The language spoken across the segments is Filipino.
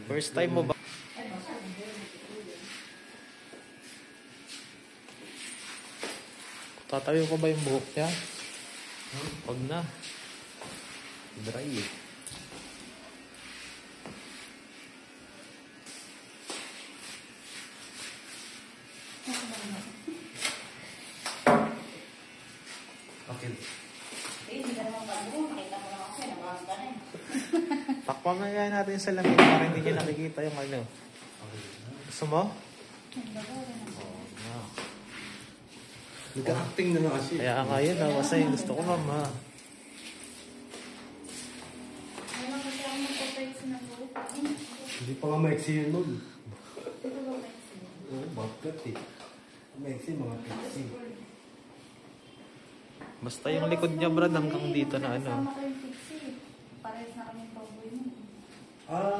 First time mo ba? Tatayo ko ba yung buhok niya? Huwag na. Dry eh. Okay. Hindi ka naman pag-buo. Makita mo naman kasi. Nabahang ka na eh. Takpan na yan natin sa lamin para hindi niya nakikita yung ano. Gusto mo? Oo na. Nag-acting na kasi. Kaya nga yun, kasi gusto ko mama. Ano kasi ako magpapayos na buo. Hindi pa nga maiksi yun nun. Ito ba payos? Oo, bakit eh. Maiksi, mga piksi. Basta yung likod niya, Brad, hanggang dito na ano. Kasama ko yung fixie. Parehas na kami pag-buo yun.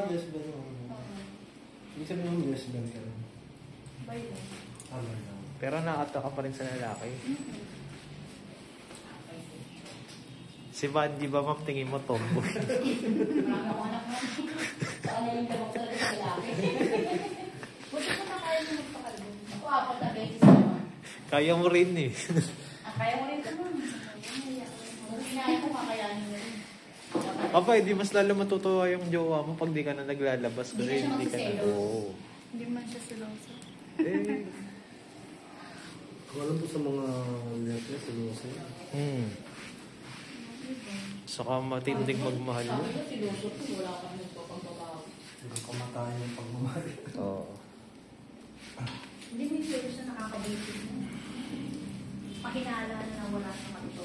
Yes ba yun? Ibig sabihin mo, yes ba ka rin? Bay lang. Tama lang. Pero nakata ka pa rin sa lalaki. Si Vanji ba, ma'am, tingin mo tomboy? Marami ako anak mo. Saan na yung tabak talaga sa lalaki? Buti ko na kaya mo magpakalbo. Ako, apat na beses naman. Kaya mo rin eh. Kaya mo rin ito naman. Kaya ko kakayanin mo rin. Papa, hindi mas lalo matutuwa yung jowa mo pag di ka na naglalabas. Kasi Hindi hindi ka ka na. siya Oo. Hindi man siya siloso. Eh. Kung alam po sa mga letter, sinuso. Saka matinding magmahal mo. Sabi ko, sinuso ko. Wala ka nito pagbabago. Hindi kamatayan yung pagmamahal. Oo. Hindi mo yung seryoso na nakakabisis mo. Pakinala na wala sa matito.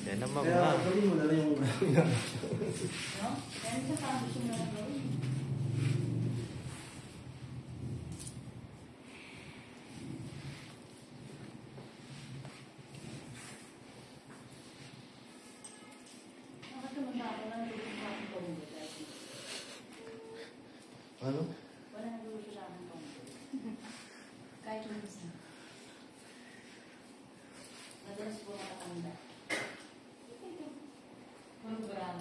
Yan naman Kaya na. gawin mo na lang yung No? Kaya sa parang gusto mo na gawin. Bakit tumanda ako na nalulog sa aking pamilya dati? ano? Wala nalulog sa aking pamilya. Kahit yung isa. Madalas po nakatanda. Program.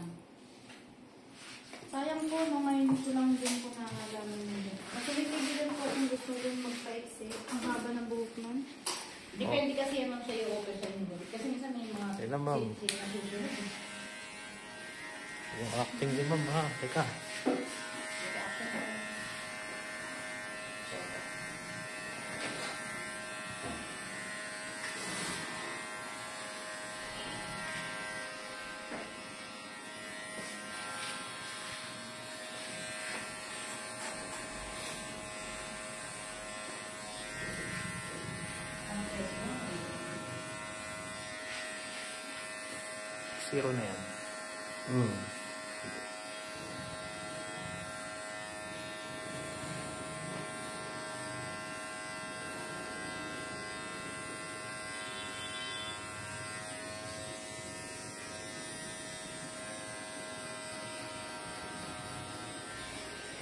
Sayang po, no, ngayon ko lang din po nakalaman nila. Kasi may kaibigan po kung gusto rin magpa-exit. Ang haba ng buhok nun. Depende kasi naman sa iyo open sa inyo. Kasi minsan may mga Kailan, ma'am? na susunod. Yung acting ni ma'am ha. Teka. Zero na yan.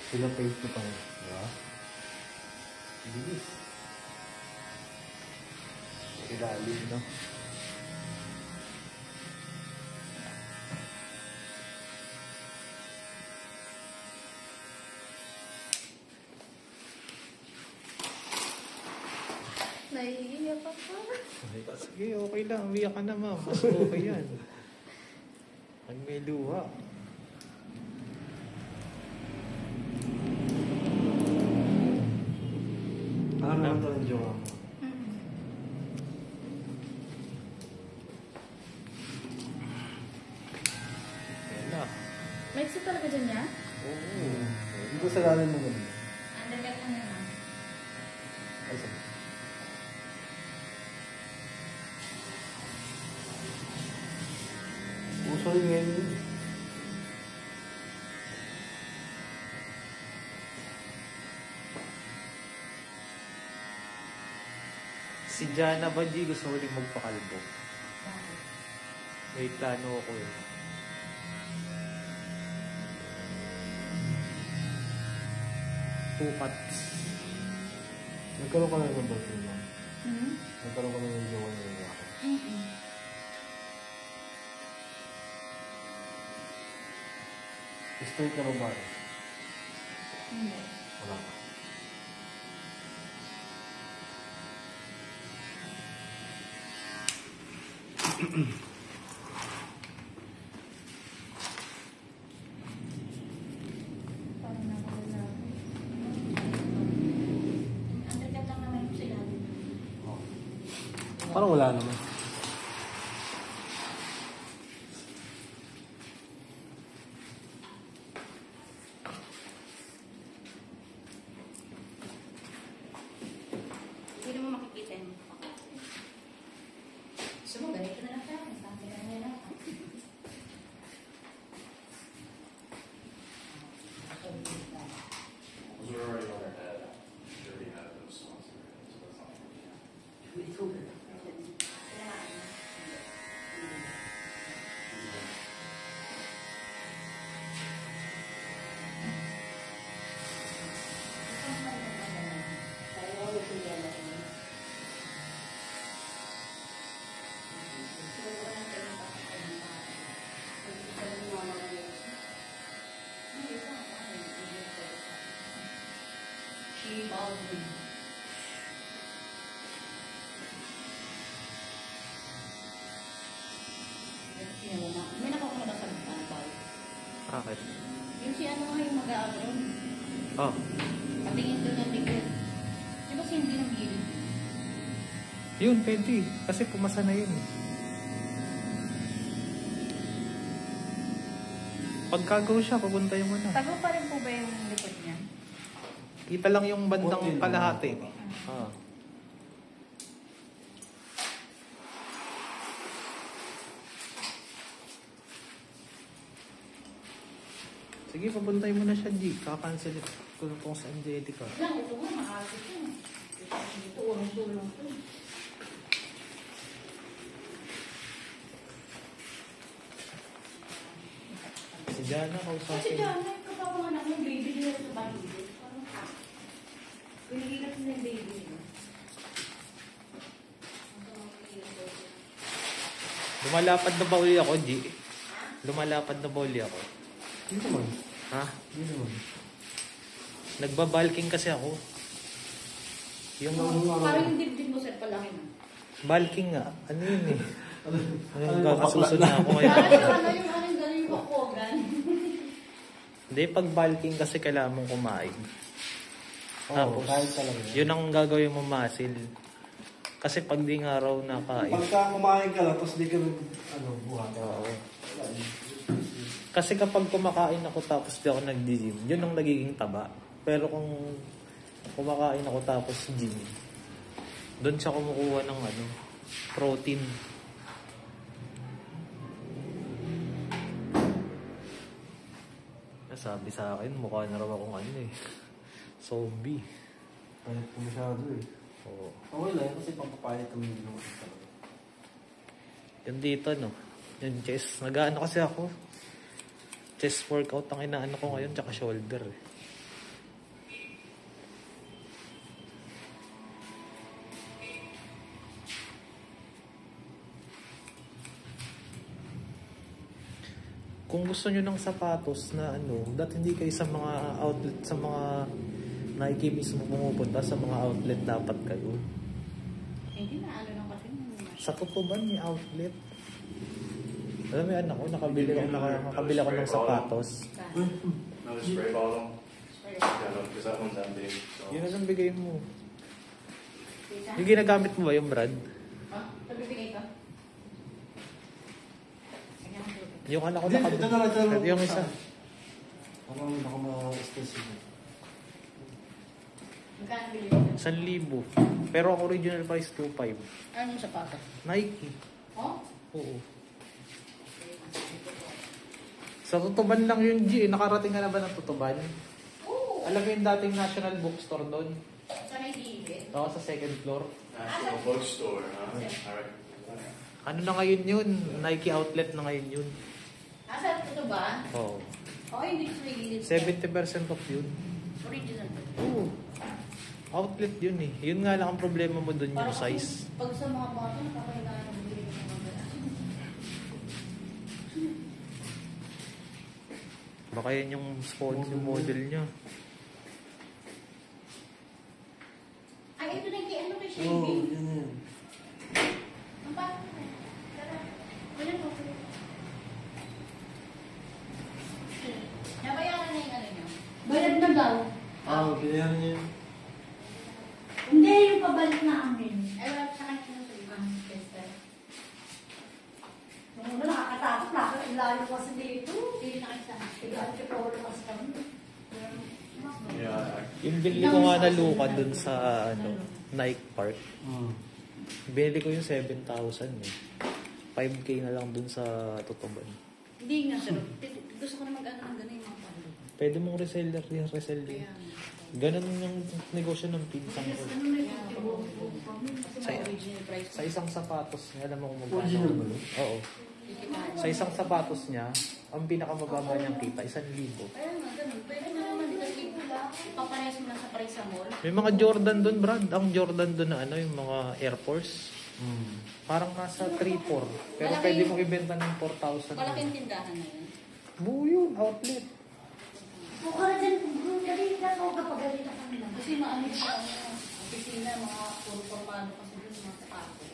Sila page ko pa rin. Diba? Bilis. Ilalim, no? Naiiyak ako. Sige, okay lang. Umiyak ka na, ma'am. Mas okay yan. Pag may luha. Ano naman ito ng jowa mo? Yan na. May exit talaga dyan niya? Oo. Hindi ko salamin mo ganun. Undercut mo naman. Ay, sabi. Uso rin ngayon yun. Si Jana ba di gusto ulit magpakalbo? May plano ako eh. Two cuts. Nagkaroon ka na ng birthday mo. Hmm? Nagkaroon ka na ng jowa na yung ako. Straight na babae. Hindi. Wala pa. Parang nakalala. Undercut lang naman yung sila. Parang wala naman. Hindi mo makikita yung mukha. Gusto mo, ganito na lang siya. Sabi ka na lang. Those are already on their head. She already had those spots in her head, so that's not what we have. She Baldwin. May nakakuha na sa bawal. Bakit? Yung si ano nga yung mag-a-abroad. Oh, Patingin doon ng ticket. Di ba si hindi ng gilid? yun, pwede. Kasi pumasa na yun. Pagkagaw siya, papunta yung ano. Tago pa rin po ba yung likod niya? Kita lang yung bandang Konti lang. kalahati. Ah. Sige, papuntay mo na siya, G. Kakancel ko na pong sa Angelica. Lang, ito nga, makakit yun. Ito, urong-tulong to. Si Jana, Kasi kausapin. dyan, may kapapanganak ng baby nila sa baligid. Parang pinigilat nila yung baby nila. Lumalapad na ba uli ako, G? Lumalapad na ba uli ako? Hindi naman. Ha? Hindi naman. Nagbabalking kasi ako. Yung Parang yung dibdib mo, sir, palaki na. balking nga. Ano yun eh? Ano, Kakasusunod na ako ngayon. Parang yung ano yung gano'n yung kakogan. Hindi, pag balking kasi kailangan mong kumain. Oo, Tapos, kahit talaga. yun ang gagawin mo muscle. Kasi pag di nga raw nakain. Pagka kumain ka lang, tapos di ka buhat. Oo. Kasi kapag kumakain ako tapos di ako nag-gym, yun ang nagiging taba. Pero kung kumakain ako tapos gym, doon siya kumukuha ng protein. Sabi sa akin, mukha na raw akong zombie. Kahit masyado eh. Oo. Okay lang, kasi pampapayat kami yung mga talaga. Yan dito, no? Yung chest. Nag-ano kasi ako. Chest workout ang inaano ko ngayon, tsaka shoulder. Eh. Kung gusto nyo ng sapatos na dati hindi kayo sa mga outlet, sa mga Nike mismo pumupunta, sa mga outlet dapat kayo. Hindi na ano lang kasi. Sa Tutuban may outlet. Alam mo yan ako, nakabili ako ng sapatos. Another spray bottle. Yeah, no, because that one's empty. So. Yun na lang bigay mo. Yung ginagamit mo ba yung Brad? Ha? Pabibigay ka? Yung anak ko Hindi, ito na lang. yung isa. Parang baka ma-stress yun. Magkano bilhin mo? 1,000. Pero ang original price 2,500. Anong sapatos? Nike. Oh? Oo. Sa Tutuban lang yung G. Nakarating ka na ba ng Tutuban? Oo. Alam mo yung dating National Bookstore doon? Sa may gilid. Ako sa second floor. National bookstore, huh? Alright. Ano na ngayon yun? Nike outlet na ngayon yun. Asa ito ba? Oo. Oo, hindi sa may gilid. 70% off yun. Original. Oo. Outlet yun eh. Yun nga lang ang problema mo doon yung Parang size. Pag sa mga bata, nakakailangan ng bilhin ng mga bata. Baka yan yung spawn yung model niya. Oo, yun yan. Ang parang, tara. Wala po. Nabayaran na yung ano niyo? Bayad na daw. Binayaran niya yun. Hindi, yung pabalik na amin. Ay, wala sa kanya sa iba. Tester. Yung nakakatakot, nakakilalo kasi dito. Hindi na kayo sa Kailan ka pa wala kasi kami. Yeah. Yung binili ko nga na luka dun sa Nike Park. Binili ko yung 7,000 eh. 5K na lang dun sa Tutuban. Hindi nga, pero gusto ko na mag-ano ng gano'n yung mga palo. Pwede mong reseller din, resell din. Kaya, Ganun yung negosyo ng pinsang ko. Ano na yung kasi may original price. Sa isang sapatos niya, alam mo kung Original ba magkano? yun? Oo. Sa isang sapatos niya, ang pinakamababa niyang kita, 1,000. Kaya nga, ganun. Pwede na naman kasi paparehas mo lang sa price sa mall. May mga Jordan doon, Brad. Ang Jordan doon na ano, yung mga Air Force. Parang nasa 3,400. Pero Malaki pwede yung- mong ibenta ng 4,000. Malaking tindahan na yun. Buo yun, outlet. Mukha na dyan, galing na ako kapag galing na kami lang. Kasi maano siya, opisina, mga puro formado kasi doon mga sapatos.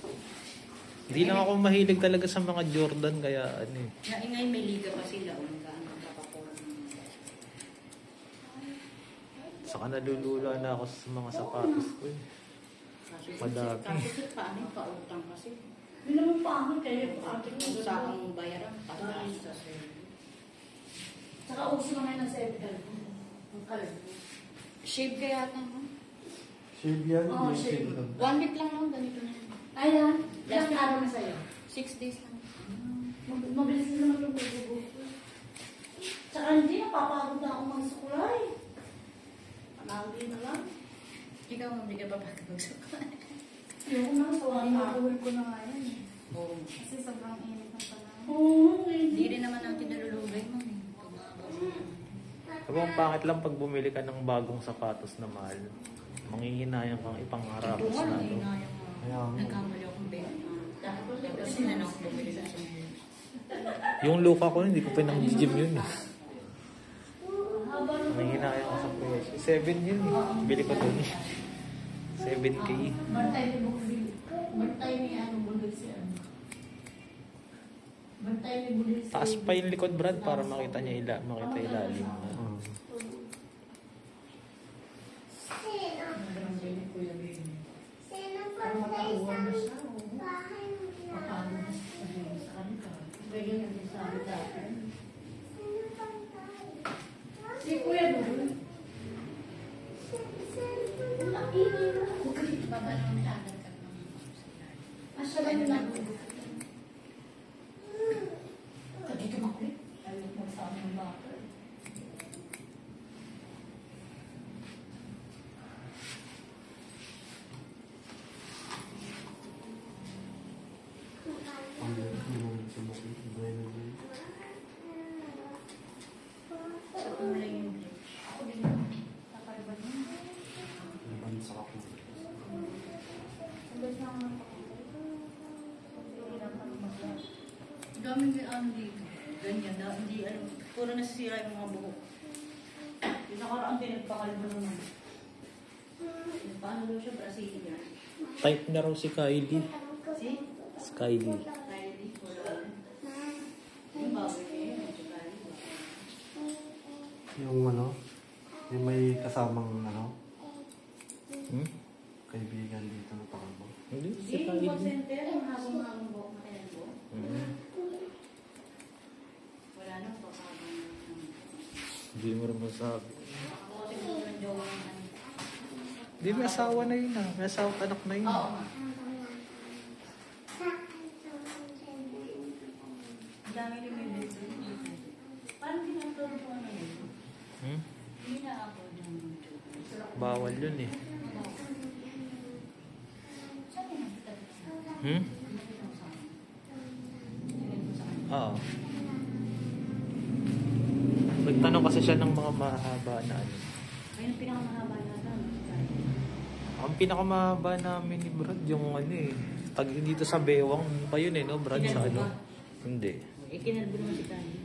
Hindi lang ako mahilig talaga sa mga Jordan, kaya ano eh. Naingay may liga pa sila, o nagkaan ang kapapuro. Saka nalulula na ako sa mga sapatos ko eh. Madami. Kasi paano yung pautang kasi. Hindi naman pa ako kaya ate ko. Sa ang bayaran, pataas sa Saka uso na ngayon ng 7 Ang kalbo. Shave kaya ata mo? Shave yan. Oo, yung shave. lang. 1 week lang lang, ganito na yun. Ayan, ilang araw na sa'yo. 6 days lang. Mabilis na naman yung bubugo. Tsaka hindi, napapagod na ako magsukulay. Panagi na lang. Ikaw, hindi ka pa pagkabagsakan. Yung na, so ano. Inuuwi ko na nga yan eh. Oo. Kasi sobrang init ng panahon. Oo, Hindi rin naman natin nalulugay mo eh. Diba ang pangit lang pag bumili ka ng bagong sapatos na mahal. Manghihinayang kang ipangarapos Tungal na lang ano. yun na yung Ayan. nagkamali akong benta. Tapos na lang ako bumili sa sinil. Yung luka ko, hindi ko pinang-gym yun eh. haba na. Manghihinayang ako sa presyo. 7 yun eh. Bili ko dun. 7K. Bantay ni Bugbil. Bantay ni ano, Bugbil siya. Bantay ni Bugbil siya. Taas pa yung likod, Brad, para makita niya makita ilalim. Bantay ni Kuya Bin. Para makakuha na siya. Makakuha na siya sa kanila. Bigyan na din sa amin dati. Si Kuya Bin. Wala, ingay na. Huwag ka dito. Baba naman siya agad ka ng Asya lang na. Dito makulit. Ayaw mo sa amin ng bata. Ang yung sa bukid. Ibrahim na yun. Sa kulay yung bleach. Ako din. Nakaiba din. Iban sa kapo. Sabay na ako ng pagkakas. Daming ano dito. Ganyan na, hindi alam. Puro nasisira yung mga buhok. Yung nakaraan din, nagpakalbo naman. Paano daw siya, Brazilian? Type na raw si Kylie. Si? Kylie. Kylie, wala. Yung baboy niya yun, si Kylie. Yung ano, yung may kasamang ano, Hmm? kaibigan dito na takalbo. Hindi, si Hindi, yung call Kylie. center, yung habang-habang buhok na tinanbo. Hmm. Wala nang pagkabang. Hindi mo rin masabi. Ako kasi gusto ng jowa ng ano. Hindi, may asawa na yun ah. May asawa at anak na yun. Oo nga. Ang dami rin may dito. Parang tinaturo ko ano yun. Hmm? Hindi na ako ng Bawal yun eh. Saan yung nakita? Hmm? Nakita ko sa akin. Tingin ko sa kanya. Oo. Nagtanong kasi siya ng mga mahaba na ano. Ayun ang pinakamahaba yata. no? Si Kylie. Ang pinakamahaba namin ni Brad, yung ano eh. Tag dito sa Bewang pa yun eh, no? Brad, sa Kinalbo ano? ba? Hindi. Kinalbo naman si Kylie.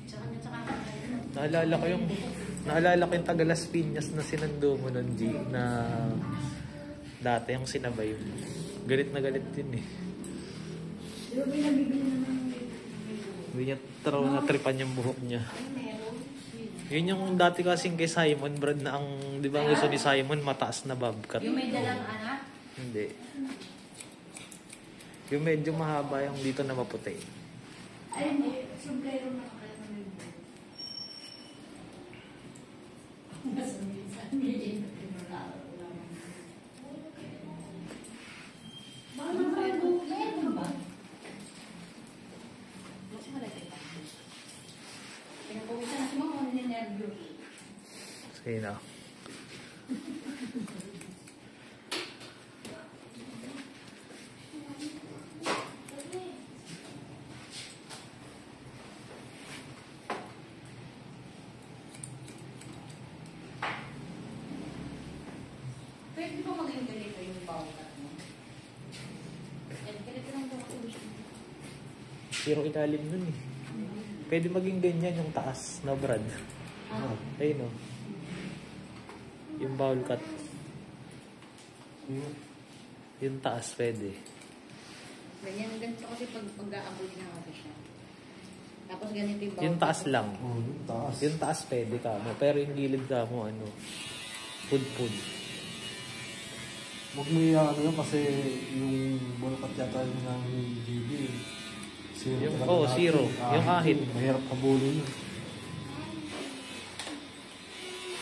Tsaka na tsaka. Naalala ko yung taga Las Piñas na sinundo mo nun, G, na dati yung sinabay mo. Galit na galit din eh. Di ba may nabibili naman ng Hindi niya natripan yung buhok niya. Yun yung dati kasing kay Simon Brad na ang, di ba gusto ni Simon mataas na bobcat? Yung may dalang anak? Hindi. Yung medyo mahaba yung dito na maputi. Ay, hindi. Sombrero na kaya na may buhok. Meron ba? Mas malaki pa. Pinapawisan na si Mama, ano ninervyo? Sige na. Pwede ba maging ganito yung bawat mo? Ganito lang ba ako siya? Pero ilalim nun eh. Pwede maging ganyan yung taas na Brad. Ayun o. Yung bowl cut. Yung taas pwede. Ganyan, ganito kasi pag mag-aabol na ako siya. Tapos ganito yung bawat. Yung taas lang. Oh, yung taas. Yung taas pwede ka mo. Pero yung gilid ka mo, ano, pud-pud. Huwag mo iyan yun kasi yung bulkat yata yun ng GB. Zero Yung, talaga oh, lahat zero. yun. Yung ahit. Mahirap kabulin yun.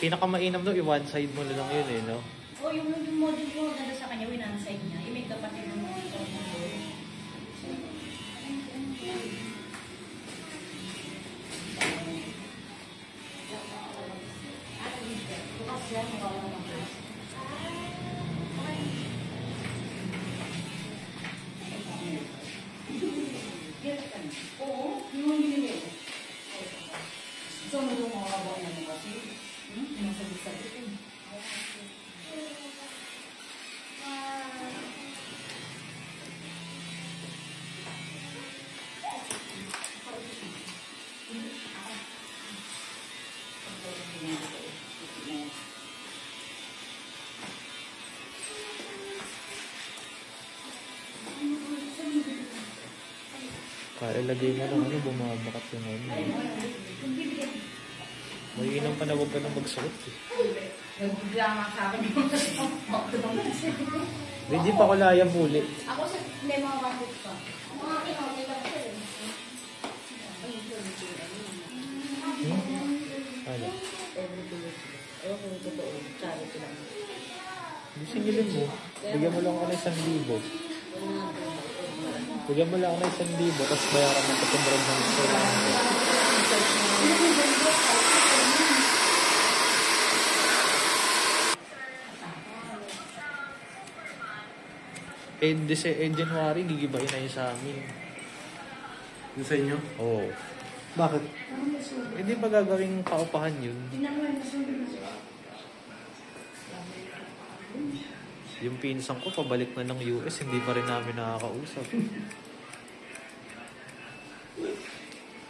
Pinakamainam doon, i-one side mo na lang yun eh, no? O yung model ko ganda sa kanya, winanside niya. Yung may kapatid ng mga ito. Bukas yan, mawala ng bukas. Oo, yung hindi. So, ano yung mga babae na mo kasi? Yung sabi-sabi ko. Kaya ilagay mo lang, ano, bumabakat yung ano. May inang pa na huwag ka nang magsuot eh. Nagbigla nga sa akin yung Hindi pa ko layang huli. Ako sa may mga bakit pa. Mga kinaulit lang siya eh. Ano? Oo, totoo. Charity lang. Hindi singilin mo. Bigyan mo lang ako ng 1,000. Bigyan mo lang ako ng 1,000, tapos bayaran mo sa brand ng store. January, gigibayin na yun sa amin. Yung sa inyo? Oo. Bakit? Hindi ba gagawing paupahan yun? Yung pinsan ko, pabalik na ng US, hindi pa rin namin nakakausap.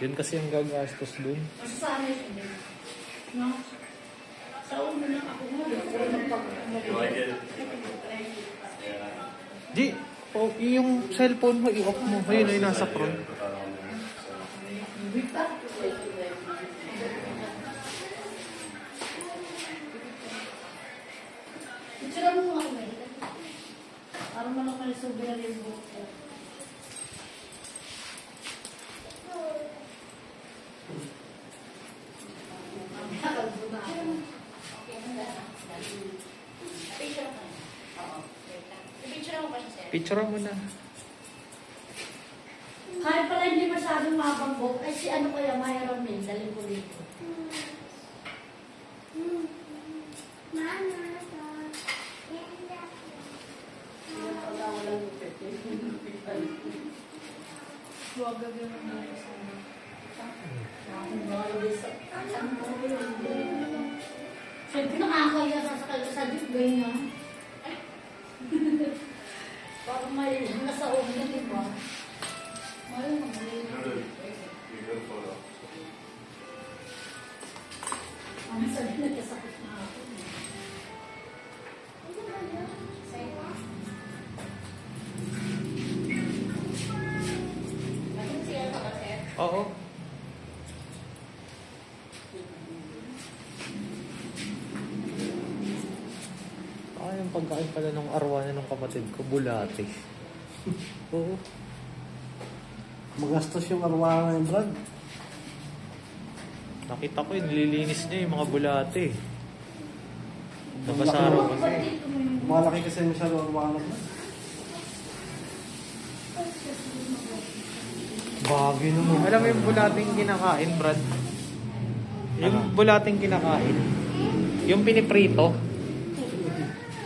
Yun kasi ang gagastos dun. Masasanay ko din. No? Sa ulo lang ako mo. You like it? Di, oh, yung cellphone mo, i-off mo. Ayun ay nasa front. Put that on there. So. Picture mo mga kamay. Parang malaki na sobrang yung buhok ko. Picture mo na. Kahit pala hindi masyadong mabanggok, ay si ano kaya mayroon din, dalhin ko dito. Huwag gagawin mo na sana. Siyempre nakakaya sa jeep, ganyan. Parang may nasa ulo na, diba? Mayroon You know, you get a photo. Oo. Yung pagkain pala ng arwana ng kapatid ko, bulate. Oo. Magastos yung arwana ng Brad. Nakita ko yun, nililinis niya yung mga bulate. Nabasaro kasi. Malaki kasi masyado ang arwana ng Brad. Bagay naman. Alam mo yung bulating kinakain, Brad? Yung bulating kinakain. Yung piniprito.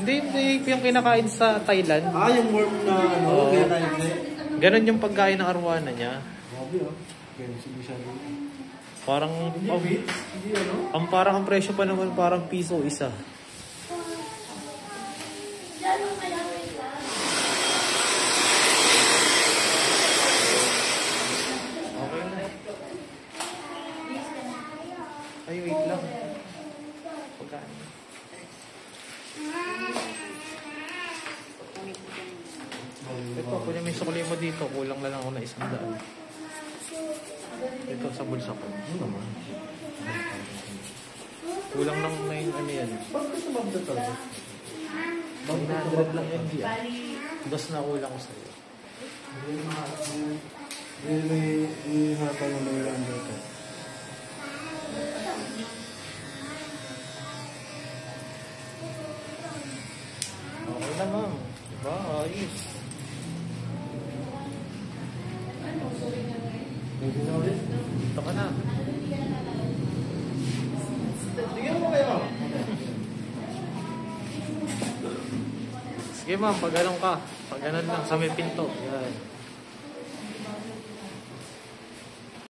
Hindi yung kinakain sa Thailand. Ah, yung worm na ano, Oo. kaya tayo hindi. Ganon yung pagkain ng arwana niya. Grabe oh. Kaya siya. Parang, Hindi ano? ang presyo pa naman parang piso isa. Okay na. Ay, wait lang. Pagkain. Ito, kunya may sukli mo dito. Kulang na lang ako na 100. Ito sa bulsa ko. Ano naman? Kulang lang na yung ano yan. Bakit gusto mo ba talaga? 100 lang yan diyan. Dos na kulang ko sa'yo. May hata na may under ka. Okay na ma'am. Diba? Ayos. Pwede na ulit. Dito ka na. Tingnan mo kayo. Sige ma'am, pag anong ka. Pag ganon lang sa may pinto. Yan.